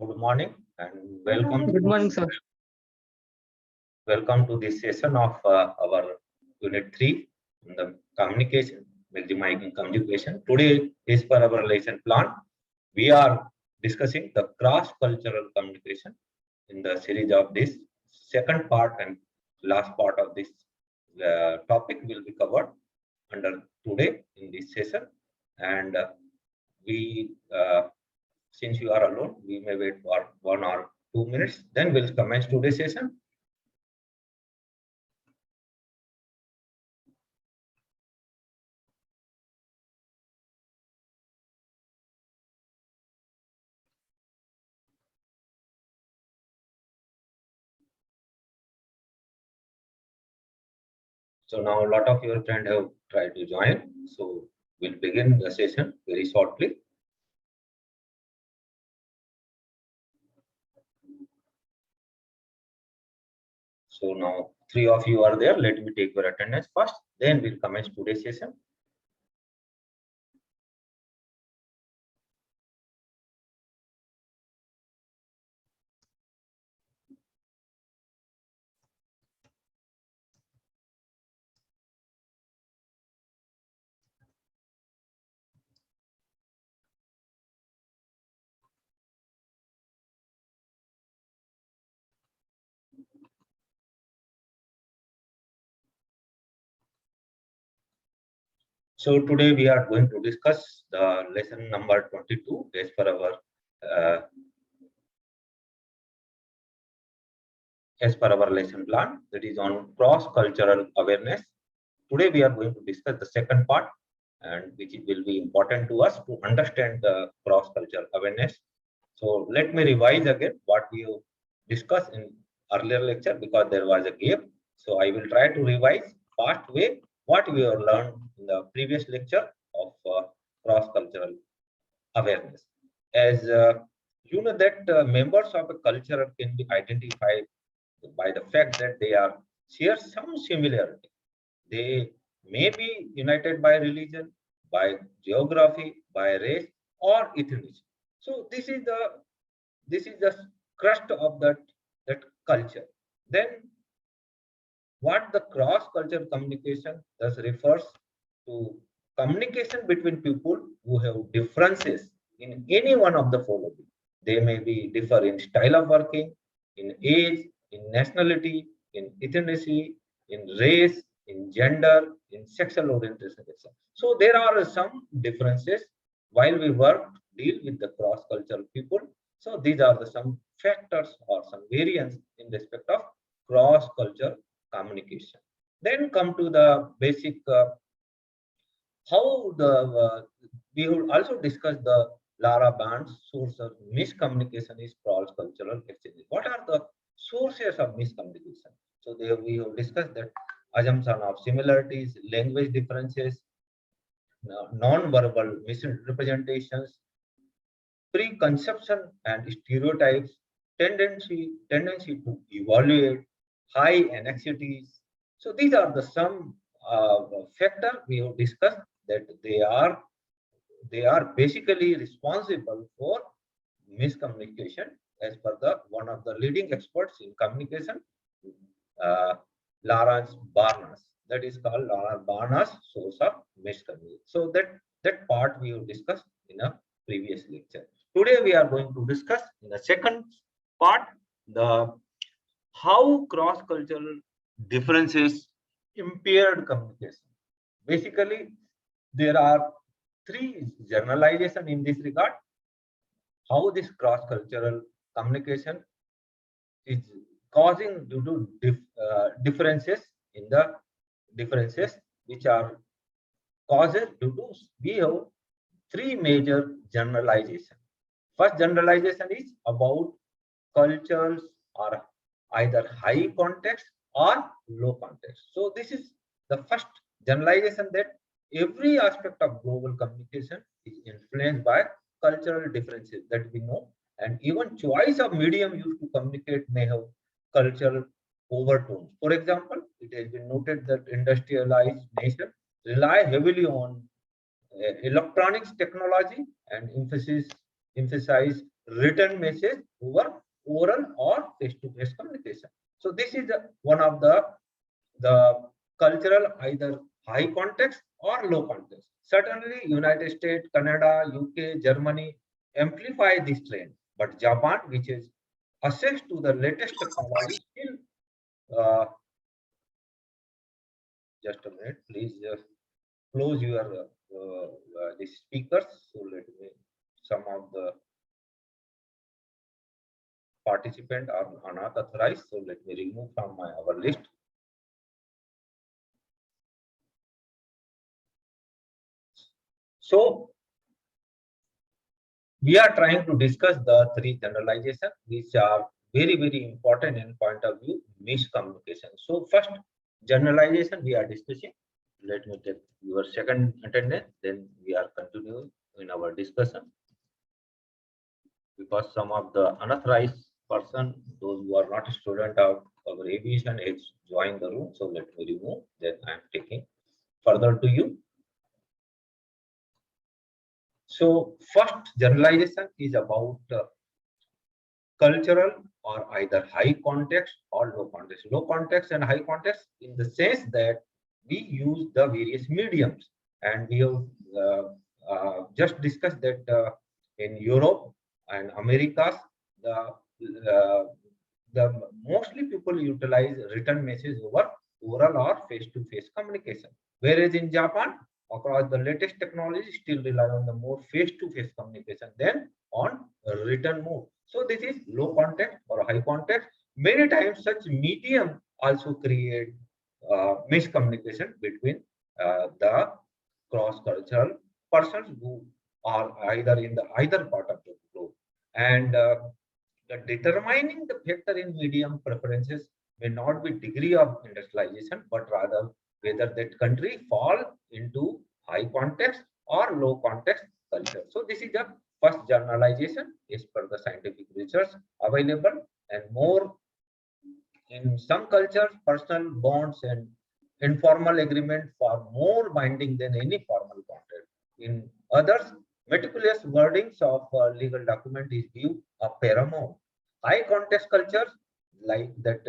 Good morning and welcome. Good morning, sir. Welcome to this session of our Unit 3, the communication, maximizing communication. Today, as per our lesson plan, we are discussing the cross-cultural communication in the series of this second part and last part of this topic will be covered under today in this session. And since you are alone, we may wait for 1 or 2 minutes, then we'll commence today's session. So now a lot of your friends have tried to join. So we'll begin the session very shortly. So now 3 of you are there. Let me take your attendance first, then we'll commence today's session. So today we are going to discuss the lesson number 22 as per our lesson plan, that is on cross-cultural awareness. Today we are going to discuss the second part, and which will be important to us to understand the cross-cultural awareness. So let me revise again what we discussed in earlier lecture because there was a gap. So I will try to revise fast way what we have learned in the previous lecture of cross-cultural awareness. As you know that members of a culture can be identified by the fact that they share some similarity. They may be united by religion, by geography, by race, or ethnicity. So this is the crust of that culture. Then what the cross-cultural communication thus refers to communication between people who have differences in any one of the following. They may be differ in style of working, in age, in nationality, in ethnicity, in race, in gender, in sexual orientation, etc. So there are some differences while we deal with the cross-cultural people. So these are some factors or some variants in respect of cross-cultural communication. Then come to the basic how we will also discuss the Lara Band's source of miscommunication is cross-cultural exchange. What are the sources of miscommunication? So there we have discussed that assumption of similarities, language differences, non-verbal misrepresentations, preconception and stereotypes, tendency to evaluate, high anxieties. So these are the some factors we have discussed that they are basically responsible for miscommunication as per the one of the leading experts in communication, Lawrence Barnes. That is called Lawrence Barnes source of miscommunication. So that part we have discussed in a previous lecture. Today we are going to discuss in the second part the how cross-cultural differences impaired communication. Basically, there are 3 generalizations in this regard. How this cross-cultural communication is causing due to differences in the differences which are causes due to we have 3 major generalizations. First generalization is about cultures are either high context or low context. So this is the first generalization that every aspect of global communication is influenced by cultural differences that we know, and even choice of medium used to communicate may have cultural overtones. For example, it has been noted that industrialized nations rely heavily on electronics technology and emphasize written message over oral or face-to-face communication. So this is one of the cultural either high context or low context. Certainly, United States, Canada, UK, Germany amplify this trend, but Japan, which is access to the latest technology, still just a minute, please close your the speakers. So let me some of the participant are not authorized. So let me remove from our list. So we are trying to discuss the three generalizations which are very important in point of view miscommunication. So first generalization we are discussing. Let me take your second attendance, then we are continuing in our discussion, because some of the unauthorized person, those who are not a student of our aviation, has joined the room. So let me remove, then I am taking further to you. So first generalization is about cultural or either high context or low context. Low context and high context in the sense that we use the various mediums, and we have just discussed that in Europe and Americas, uh, the mostly people utilize written message over oral or face-to-face communication, whereas in Japan, across the latest technology, still rely on the more face-to-face communication than on written mode. So this is low context or high context. Many times such medium also create miscommunication between the cross-cultural persons who are either in the either part of the globe. And the determining the factor in medium preferences may not be degree of industrialization, but rather whether that country fall into high context or low context culture. So this is the first generalization as per the scientific research available, and more in some cultures, personal bonds and informal agreement are more binding than any formal contract. In others, meticulous wordings of legal document is viewed a paramount. High context cultures like that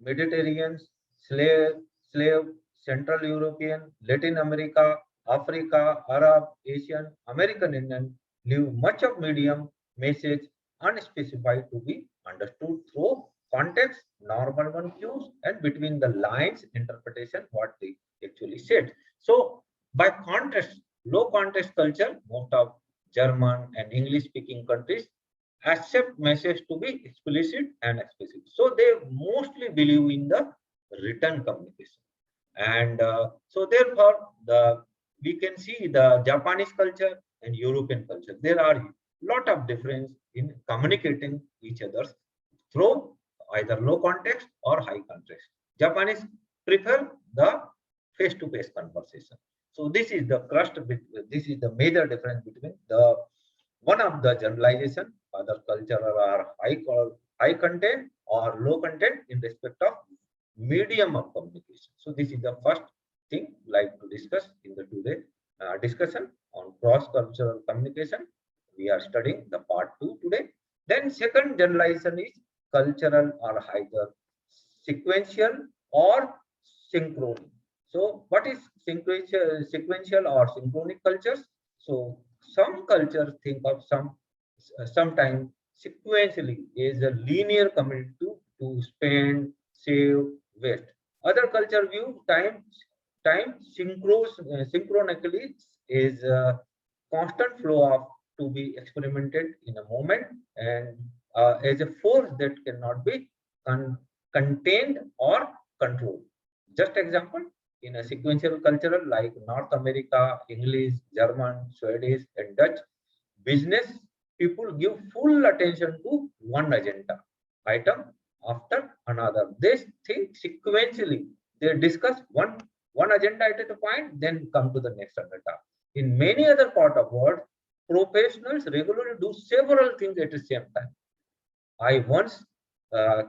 Mediterranean, slave, Central European, Latin America, Africa, Arab, Asian, American Indian leave much of medium message unspecified to be understood through context, normal one cues, and between the lines interpretation what they actually said. So by contrast, low context culture, most of German and English speaking countries accept message to be explicit and explicit. So they mostly believe in the written communication. And so therefore, we can see the Japanese culture and European culture. There are lot of difference in communicating each other's through either low context or high context. Japanese prefer the face-to-face conversation. So this is the crust. This is the major difference between the one of the generalization. Other culture are high content or low content in respect of medium of communication. So this is the first thing like to discuss in the today discussion on cross-cultural communication. We are studying the part 2 today. Then second generalization is cultural or either sequential or synchronic. So what is sequential or synchronic cultures? So some cultures think of sometime sequentially is a linear commitment to spend, save, waste. Other culture view time synchronically is a constant flow of to be experimented in a moment, and as a force that cannot be contained or controlled. Just example, in a sequential culture like North America, English, German, Swedish, and Dutch, business people give full attention to one agenda item after another. They think sequentially. They discuss one agenda at a point, then come to the next agenda. In many other part of world, professionals regularly do several things at the same time. I once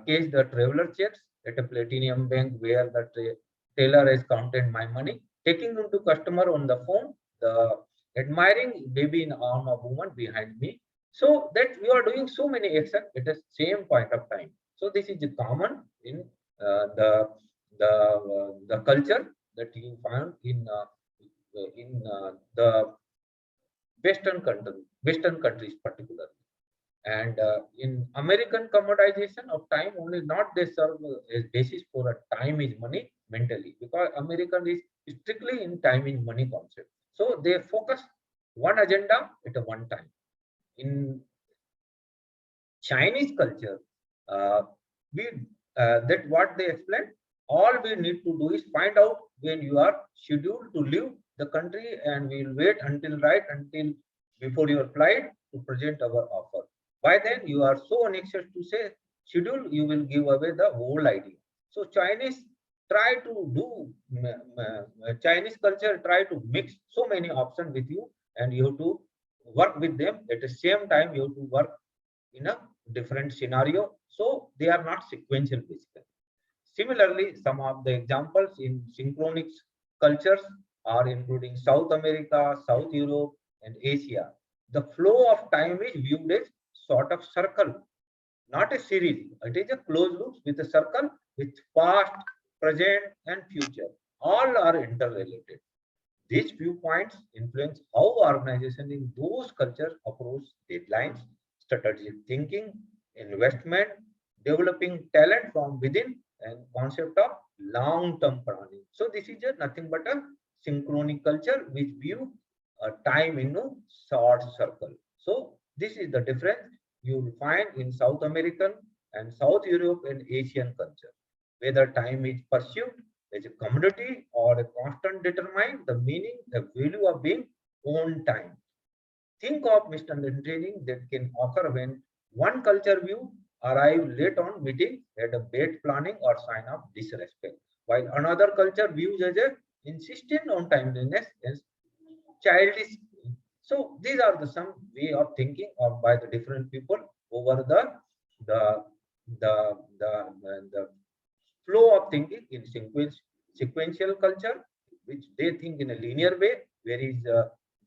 cashed the traveler checks at a platinum bank where the teller has counted my money, taking into customer on the phone, the admiring baby in arm of woman behind me. So that you are doing so many actions at the same point of time. So this is common in the culture that you find in the Western countries particularly. And in American commoditization of time, only not they serve as basis for a time is money mentally, because American is strictly in time is money concept. So they focus one agenda at a one time. In Chinese culture, uh, we that what they explain, all we need to do is find out when you are scheduled to leave the country, and we will wait until before your flight to present our offer. By then, you are so anxious to say schedule, you will give away the whole idea. So Chinese try to do Chinese culture try to mix so many options with you, and you have to work with them at the same time. You have to work in a different scenario. So they are not sequential basically. Similarly, some of the examples in synchronic cultures are including South America, South Europe, and Asia. The flow of time is viewed as sort of circle, not a series. It is a closed loop with a circle with past, present, and future. All are interrelated. These viewpoints influence how organizations in those cultures approach deadlines, strategic thinking, investment, developing talent from within, and concept of long-term planning. So this is just nothing but a synchronic culture which view time in a short circle. So this is the difference you will find in South American and South Europe and Asian culture. Whether time is pursued as a commodity or a constant determine the meaning, the value of being own time. Think of misunderstanding that can occur when one culture view arrive late on meeting at a bad planning or sign of disrespect, while another culture views as a insistent on timeliness as childish. So these are the some way of thinking of by the different people over the the the flow of thinking in sequential culture, which they think in a linear way, whereas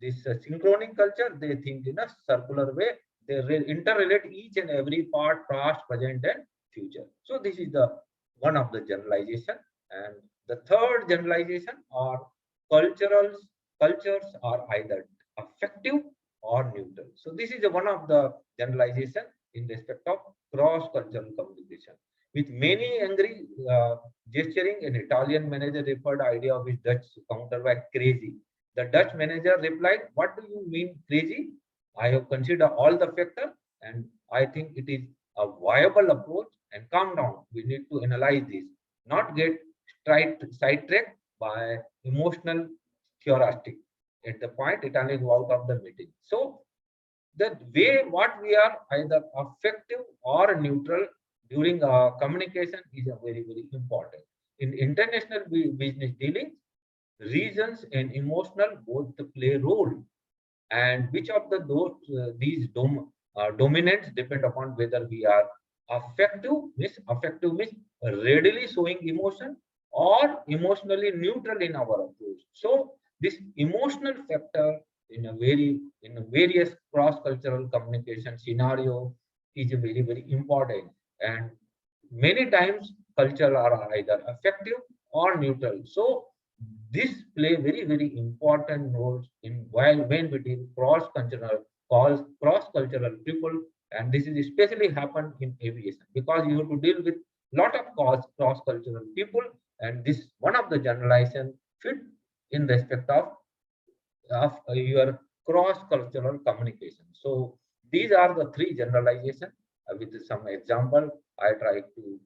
this synchronic culture, they think in a circular way. They interrelate each and every part, past, present, and future. So this is the one of the generalization. And the third generalization are cultural cultures are either affective or neutral. So this is one of the generalization in respect of cross-cultural communication. With many angry gesturing, an Italian manager referred the idea of his Dutch counterpart crazy. The Dutch manager replied, "What do you mean crazy? I have considered all the factors, and I think it is a viable approach. And calm down. We need to analyze this, not get sidetracked by emotional curiosity." At the point, Italian go out of the meeting. So the way what we are either affective or neutral during communication is a very important. In international business dealings, reasons and emotional both play role, and which of these dominants depend upon whether we are affective means readily showing emotion, or emotionally neutral in our approach. So this emotional factor in a various cross-cultural communication scenario is very important. And many times culture are either affective or neutral. So this play very important roles in while when we deal cross cultural people. And this is especially happen in aviation, because you have to deal with lot of cross cultural people, and this one of the generalization fit in respect of your cross-cultural communication. So these are the three generalization. With some example, I try to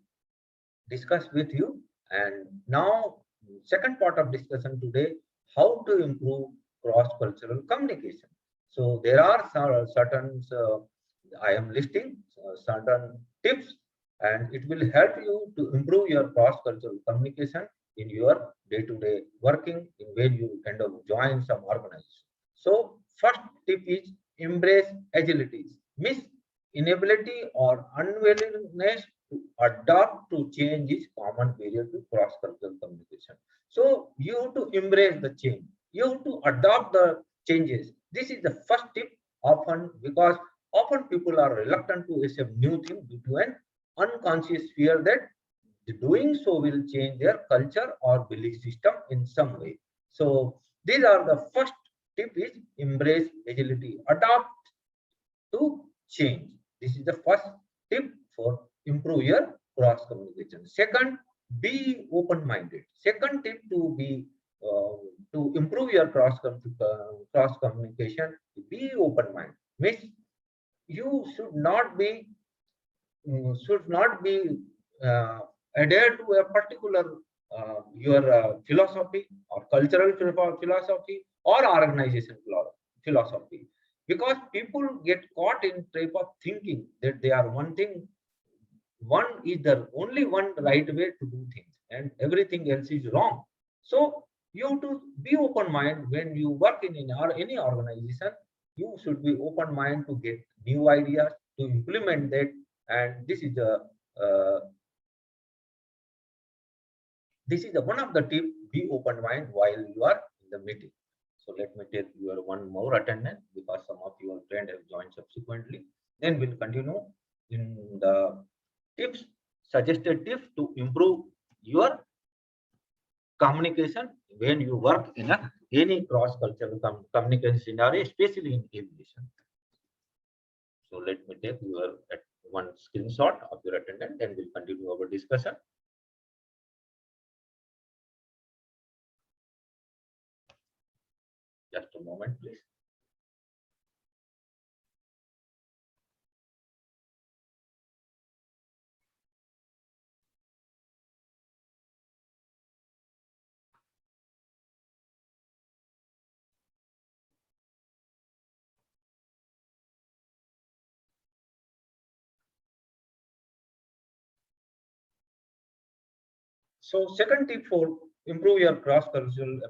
discuss with you. And now, second part of discussion today, how to improve cross-cultural communication. So there are certain, I am listing certain tips, and it will help you to improve your cross-cultural communication in your day-to-day working in when you kind of join some organization. So first tip is embrace agilities. Miss inability or unwillingness to adapt to change is common barrier to cross-cultural communication. So you have to embrace the change. You have to adopt the changes. This is the first tip often, because Often people are reluctant to accept new things due to an unconscious fear that doing so will change their culture or belief system in some way. So these are the first tip is embrace agility, adapt to change. This is the first tip for improve your cross communication. Second, be open-minded. Second tip to be to improve your cross communication, be open-minded. Means you should not be uh, adhere to a particular your philosophy or cultural philosophy or organization philosophy, because people get caught in type of thinking that they are one thing, one is the only one right way to do things and everything else is wrong. So you have to be open mind when you work in any organization. You should be open mind to get new ideas to implement that. And uh, this is the one of the tip, be open mind while you are in the meeting. So let me take your one more attendance because some of your friends have joined subsequently. Then we'll continue in the tips, suggested tips to improve your communication when you work in any cross-cultural communication scenario, especially in aviation. So let me take your one screenshot of your attendance, then we'll continue our discussion. Just a moment, please. So second tip for improve your cross-cultural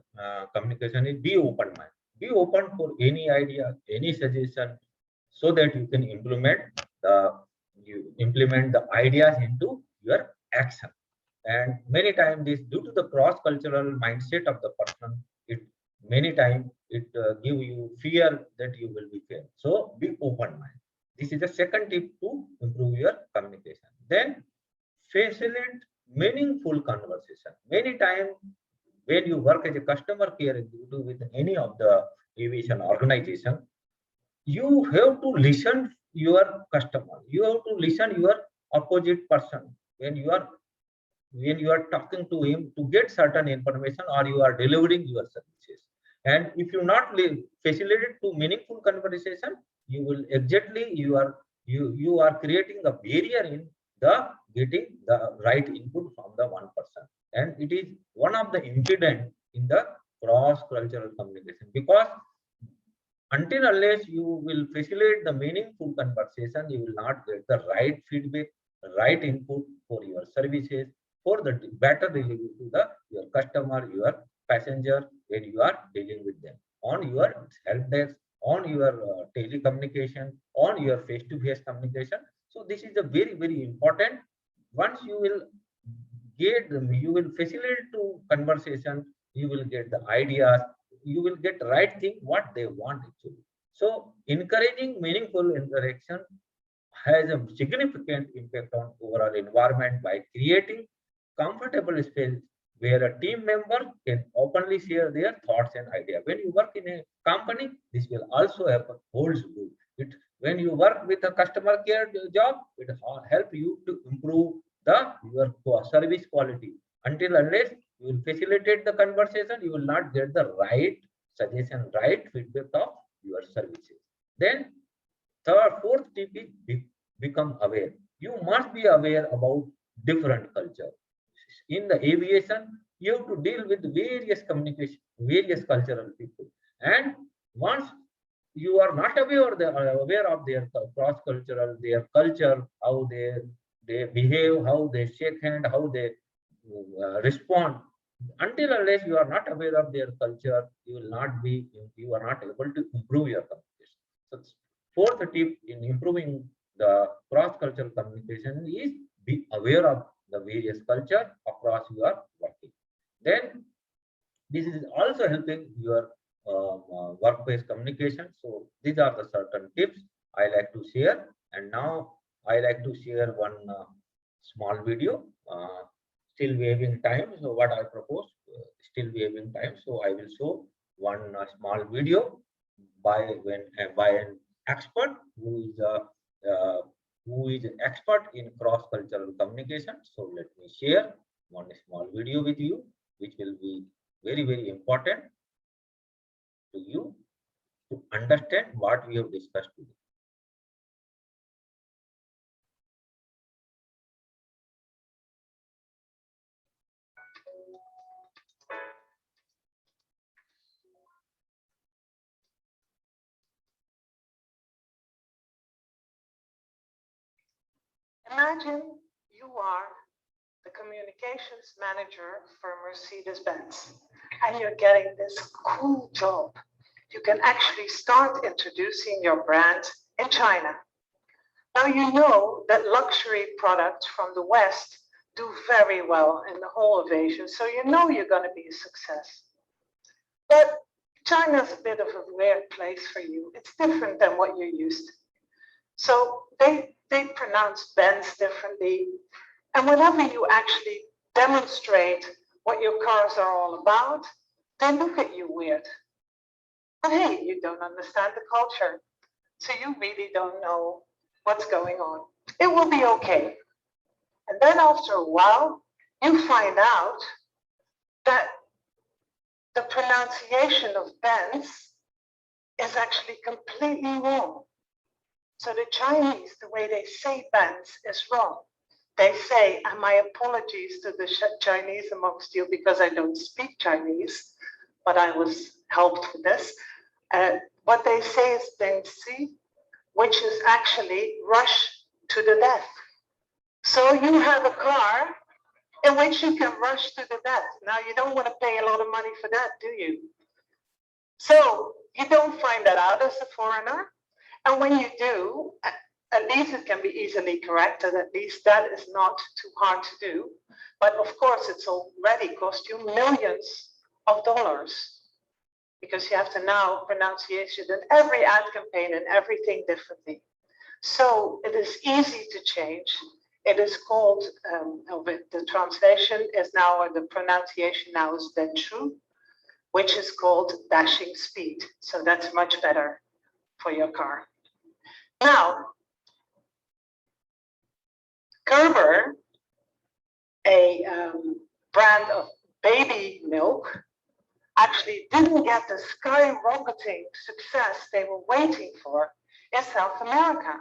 communication is be open mind. Be open for any idea, any suggestion, so that you implement the ideas into your action. And many times this due to the cross-cultural mindset of the person, it many times it give you fear that you will be failed. So be open mind. This is the second tip to improve your communication. Then facilitate meaningful conversation. Many times when you work as a customer care executive with any of the aviation organization, you have to listen your customer. You have to listen your opposite person when you are talking to him to get certain information or you are delivering your services. And if you not facilitate to meaningful conversation, you will exactly you are creating a barrier in the getting the right input from the one person. And it is one of the impediment in the cross cultural communication, because until unless you will facilitate the meaningful conversation, you will not get the right feedback, right input for your services, for the better delivery to the your customer, your passenger when you are dealing with them on your help desk, on your telecommunication, on your face-to-face communication. So this is a very important. Once you will get them, you will facilitate to conversation, you will get the ideas, you will get right thing what they want actually. So encouraging meaningful interaction has a significant impact on overall environment by creating comfortable space where a team member can openly share their thoughts and ideas. When you work in a company, this will also happen, holds good. It when you work with a customer care job, it help you to improve your service quality. Until unless you will facilitate the conversation, you will not get the right suggestion, right feedback of your services. Then fourth tip is become aware. You must be aware about different culture. In the aviation, you have to deal with various communication, various cultural people. And once you are not aware of their cross-cultural, their culture, how they behave, how they shake hand, how they respond. Until unless you are not aware of their culture, you are not able to improve your communication. So fourth tip in improving the cross-cultural communication is be aware of the various culture across your working. Then this is also helping your workplace communication. So these are the certain tips I like to share. And now I like to share one small video. Still we having time. So what I propose, still we having time. So I will show one small video by an expert who is an expert in cross-cultural communication. So let me share one small video with you, which will be very, very important to you to understand what we have discussed today. Imagine you are the communications manager for Mercedes-Benz, and you're getting this cool job. You can actually start introducing your brand in China. Now you know that luxury products from the West do very well in the whole of Asia, so you know you're going to be a success. But China's a bit of a weird place for you. It's different than what you're used to. So they pronounce Benz differently. And whenever you actually demonstrate what your cars are all about, they look at you weird. But hey, you don't understand the culture. So you really don't know what's going on. It will be okay. And then after a while, you find out that the pronunciation of Benz is actually completely wrong. So the Chinese, the way they say Benz is wrong. They say, and my apologies to the Chinese amongst you because I don't speak Chinese, but I was helped with this. What they say is Benzi, which is actually rush to the death. So you have a car in which you can rush to the death. Now you don't want to pay a lot of money for that, do you? So you don't find that out as a foreigner. And when you do, at least it can be easily corrected. At least that is not too hard to do. But of course, it's already cost you millions of dollars because you have to now pronunciation in every ad campaign and everything differently. So it is easy to change. It is called, the translation is now, the pronunciation now is Denshu, which is called dashing speed. So that's much better for your car. Now, Gerber, a brand of baby milk, actually didn't get the skyrocketing success they were waiting for in South America.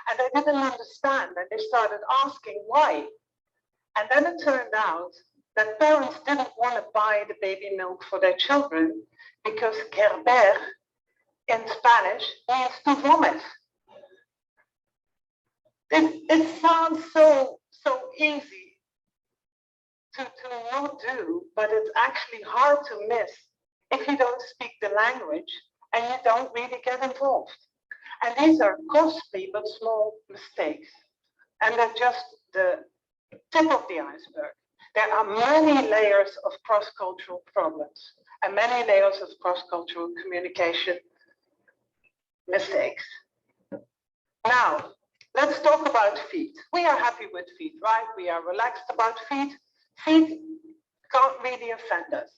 And they didn't understand, and they started asking why. And then it turned out that parents didn't want to buy the baby milk for their children because Gerber in Spanish means to vomit. It sounds so easy to not do, but it's actually hard to miss if you don't speak the language and you don't really get involved. And these are costly but small mistakes. And they're just the tip of the iceberg. There are many layers of cross-cultural problems and many layers of cross-cultural communication mistakes. Now, let's talk about feet. We are happy with feet, right? We are relaxed about feet. Feet can't really offend us.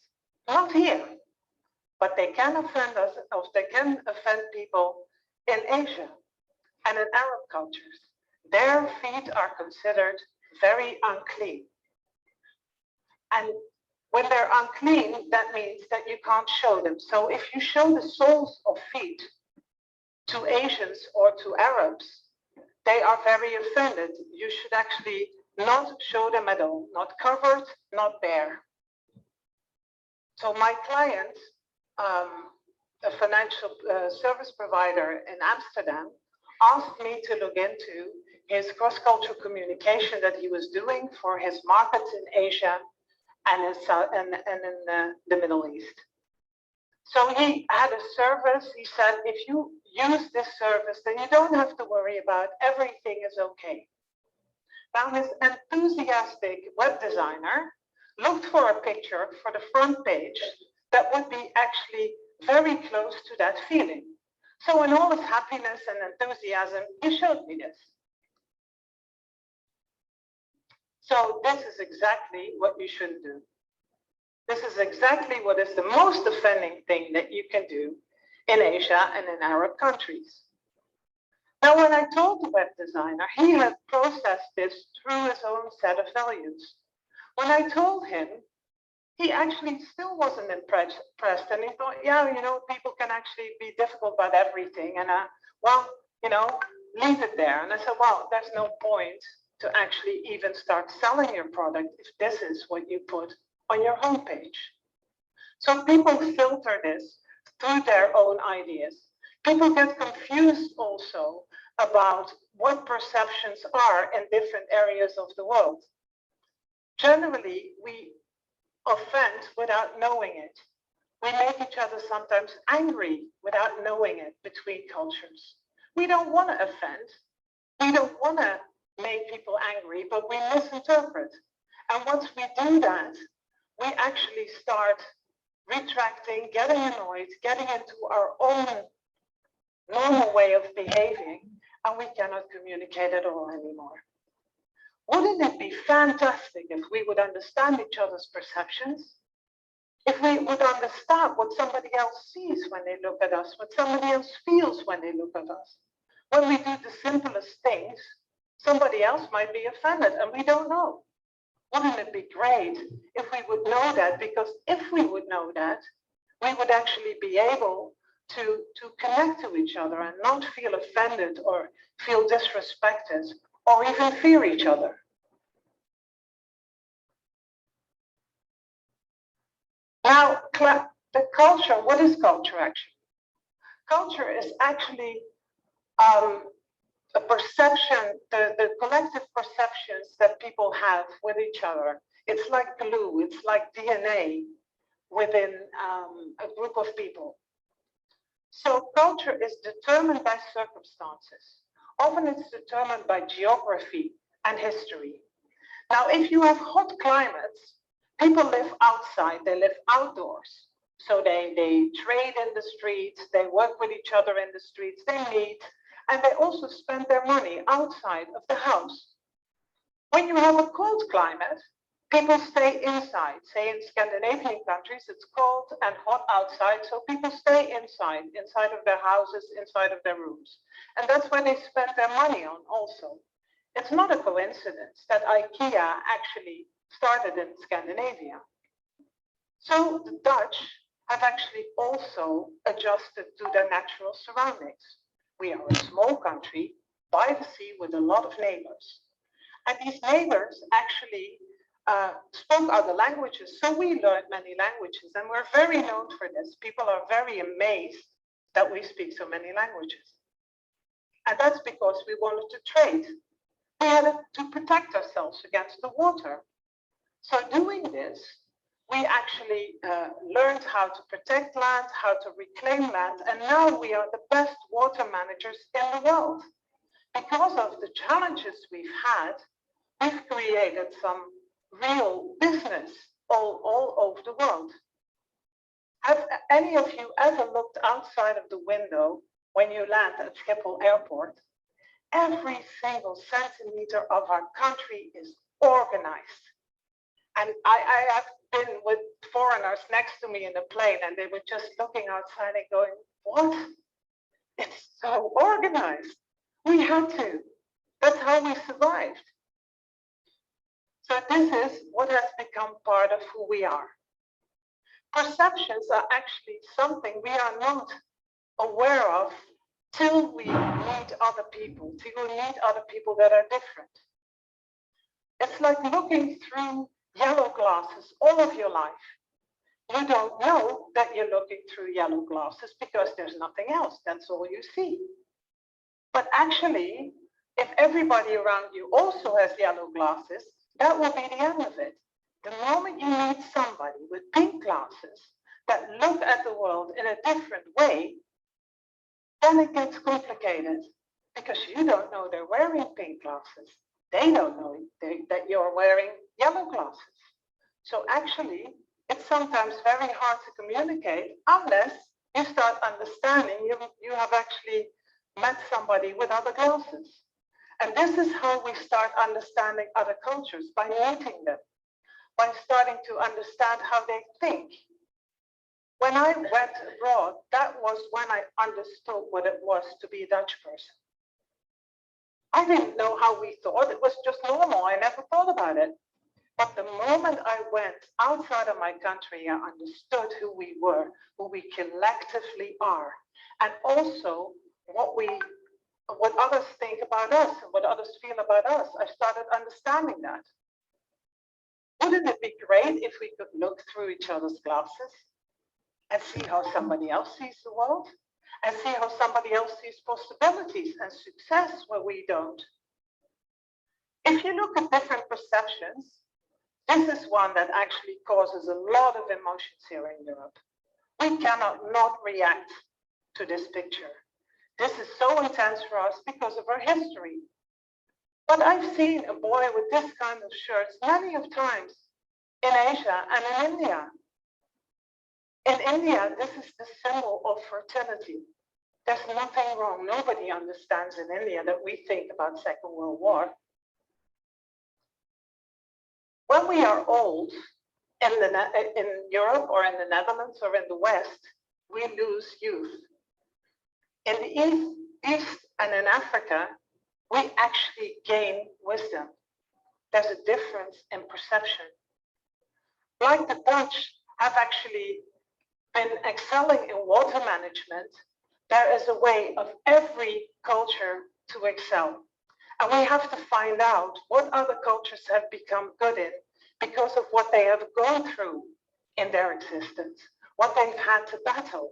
Not here, but they can offend us, or they can offend people in Asia and in Arab cultures. Their feet are considered very unclean. And when they're unclean, that means that you can't show them. So if you show the soles of feet to Asians or to Arabs, they are very offended. You should actually not show them at all, not covered, not bare. So my client, a financial service provider in Amsterdam, asked me to look into his cross-cultural communication that he was doing for his markets in Asia and in the Middle East. So he had a service. He said, if you use this service, then you don't have to worry about everything is okay. Now, this enthusiastic web designer looked for a picture for the front page that would be actually very close to that feeling. So in all its happiness and enthusiasm, you showed me this. So this is exactly what you shouldn't do. This is exactly what is the most offending thing that you can do in Asia and in Arab countries. Now, when I told the web designer, he had processed this through his own set of values. When I told him, he actually still wasn't impressed, and he thought, yeah, you know, people can actually be difficult about everything, and well, you know, leave it there. And I said, well, there's no point to actually even start selling your product if this is what you put on your homepage. So people filter this through their own ideas. People get confused also about what perceptions are in different areas of the world. Generally, we offend without knowing it. We make each other sometimes angry without knowing it between cultures. We don't want to offend. We don't want to make people angry, but we misinterpret. And once we do that, we actually start retracting, getting annoyed, getting into our own normal way of behaving, and we cannot communicate at all anymore. Wouldn't it be fantastic if we would understand each other's perceptions? If we would understand what somebody else sees when they look at us, what somebody else feels when they look at us. When we do the simplest things, somebody else might be offended and we don't know. Wouldn't it be great if we would know that? Because if we would know that, we would actually be able to connect to each other and not feel offended or feel disrespected or even fear each other. Now, the culture, what is culture actually? Culture is actually a perception, the collective perceptions that people have with each other. It's like glue, it's like DNA within a group of people. So culture is determined by circumstances. Often it's determined by geography and history. Now, if you have hot climates, people live outside, they live outdoors. So they trade in the streets, they work with each other in the streets, they meet, and they also spend their money outside of the house. When you have a cold climate, people stay inside. Say in Scandinavian countries, it's cold and hot outside, so people stay inside of their houses, inside of their rooms. And that's where they spend their money on also. It's not a coincidence that IKEA actually started in Scandinavia. So the Dutch have actually also adjusted to their natural surroundings. We are a small country by the sea with a lot of neighbors. And these neighbors actually spoke other languages. So we learned many languages and we're very known for this. People are very amazed that we speak so many languages. And that's because we wanted to trade. We had to protect ourselves against the water. So doing this, we actually learned how to protect land, how to reclaim land, and now we are the best water managers in the world. Because of the challenges we've had, we've created some real business all over the world. Have any of you ever looked outside of the window when you land at Schiphol Airport? Every single centimeter of our country is organized. And I have been with foreigners next to me in the plane and they were just looking outside and going, what? It's so organized. We had to. That's how we survived. So this is what has become part of who we are. Perceptions are actually something we are not aware of till we meet other people, till we meet other people that are different. It's like looking through yellow glasses all of your life. You don't know that you're looking through yellow glasses because there's nothing else. That's all you see. But actually, if everybody around you also has yellow glasses, that will be the end of it. The moment you meet somebody with pink glasses that look at the world in a different way, then it gets complicated because you don't know they're wearing pink glasses. They don't know that you're wearing yellow glasses. So actually, it's sometimes very hard to communicate unless You start understanding, you have actually met somebody with other glasses. And this is how we start understanding other cultures, by meeting them, by starting to understand how they think. When I went abroad, that was when I understood what it was to be a Dutch person. I didn't know how we thought. It was just normal. I never thought about it. But the moment I went outside of my country, I understood who we were, who we collectively are, and also what others think about us and what others feel about us. I started understanding that. Wouldn't it be great if we could look through each other's glasses and see how somebody else sees the world, and see how somebody else sees possibilities and success where we don't? If you look at different perceptions, this is one that actually causes a lot of emotions here in Europe. We cannot not react to this picture. This is so intense for us because of our history. But I've seen a boy with this kind of shirts many of times in Asia and in India. In India, this is the symbol of fertility. There's nothing wrong. Nobody understands in India that we think about Second World War. When we are old in Europe or in the Netherlands or in the West, we lose youth. In the East and in Africa, we actually gain wisdom. There's a difference in perception. Like the Dutch have actually been excelling in water management, there is a way of every culture to excel. And we have to find out what other cultures have become good in because of what they have gone through in their existence, what they've had to battle.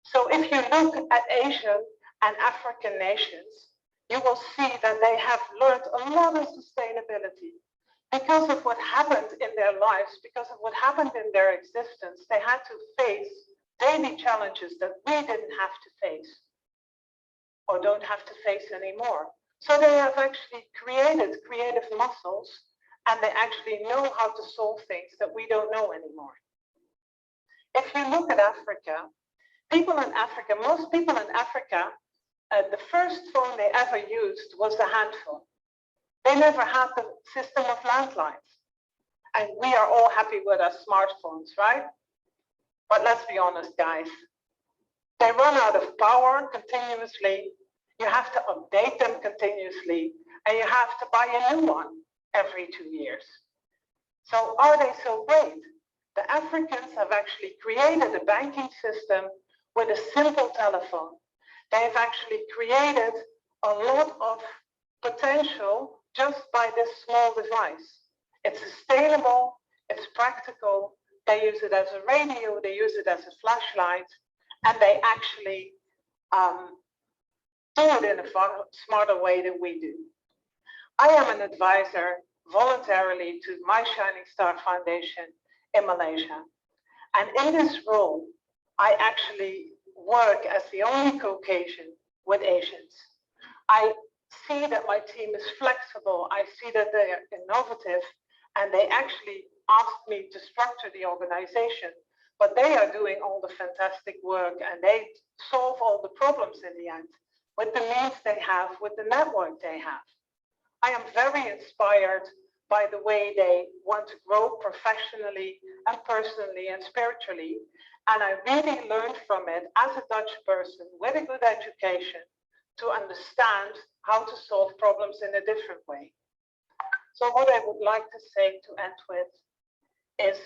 So if you look at Asian and African nations, you will see that they have learned a lot of sustainability. Because of what happened in their lives, because of what happened in their existence, they had to face daily challenges that we didn't have to face or don't have to face anymore. So they have actually created creative muscles, and they actually know how to solve things that we don't know anymore. If you look at Africa, most people in Africa, the first phone they ever used was a hand phone. They never had the system of landlines. And we are all happy with our smartphones, right? But let's be honest, guys. They run out of power continuously. You have to update them continuously. And you have to buy a new one every 2 years. So are they so great? The Africans have actually created a banking system with a simple telephone. They've actually created a lot of potential just by this small device. It's sustainable, it's practical, they use it as a radio, they use it as a flashlight, and they actually do it in a far smarter way than we do. I am an advisor voluntarily to My Shining Star Foundation in Malaysia. And in this role, I actually work as the only Caucasian with Asians. I see that my team is flexible. I see that they are innovative, and they actually asked me to structure the organization, but they are doing all the fantastic work, and they solve all the problems in the end with the means they have, with the network they have. I am very inspired by the way they want to grow professionally and personally and spiritually. And I really learned from it as a Dutch person with a good education to understand how to solve problems in a different way. So what I would like to say to end with is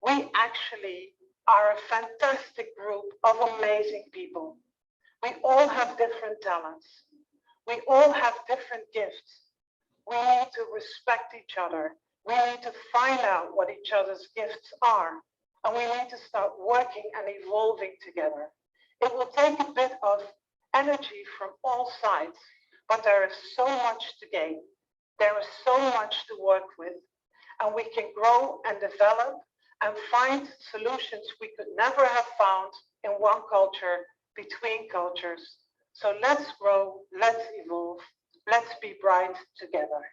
we actually are a fantastic group of amazing people. We all have different talents. We all have different gifts. We need to respect each other. We need to find out what each other's gifts are. And we need to start working and evolving together. It will take a bit of energy from all sides, but there is so much to gain. There is so much to work with. And we can grow and develop and find solutions we could never have found in one culture, between cultures. So let's grow, let's evolve, let's be bright together.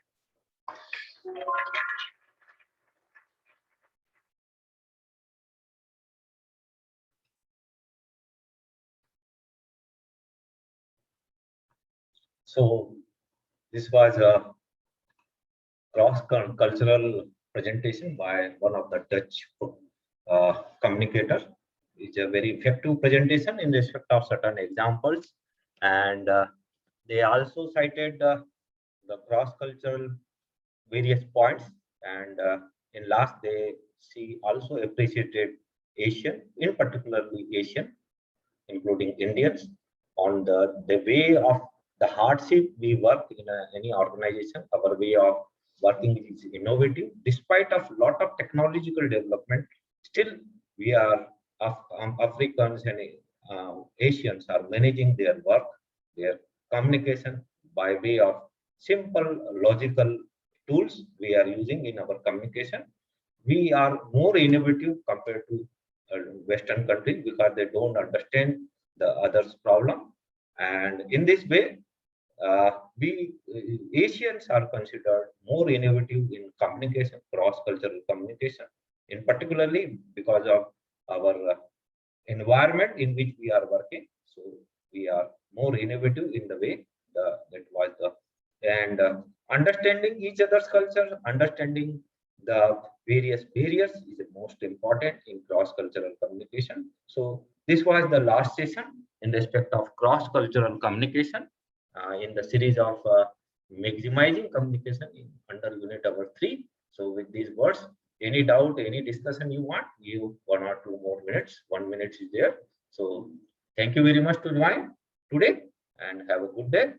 So this was a cross-cultural presentation by one of the Dutch communicators. It's a very effective presentation in respect of certain examples, and they also cited the cross-cultural various points, and in last they see also appreciated Asian, in particularly Asian, including Indians, on the way of the hardship we work in any organization. Our way of working is innovative. Despite of lot of technological development, still we are Africans and Asians are managing their work, their communication by way of simple logical tools we are using in our communication. We are more innovative compared to Western countries because they don't understand the other's problem. And in this way, we Asians are considered more innovative in communication, cross-cultural communication, in particularly because of our environment in which we are working. So we are more innovative in the way that was the and understanding each other's culture, understanding the various barriers is the most important in cross-cultural communication. So this was the last session in respect of cross-cultural communication in the series of maximizing communication under unit number 3. So with these words, any doubt, any discussion you want, give 1 or 2 more minutes. 1 minute is there. So thank you very much to join today and have a good day.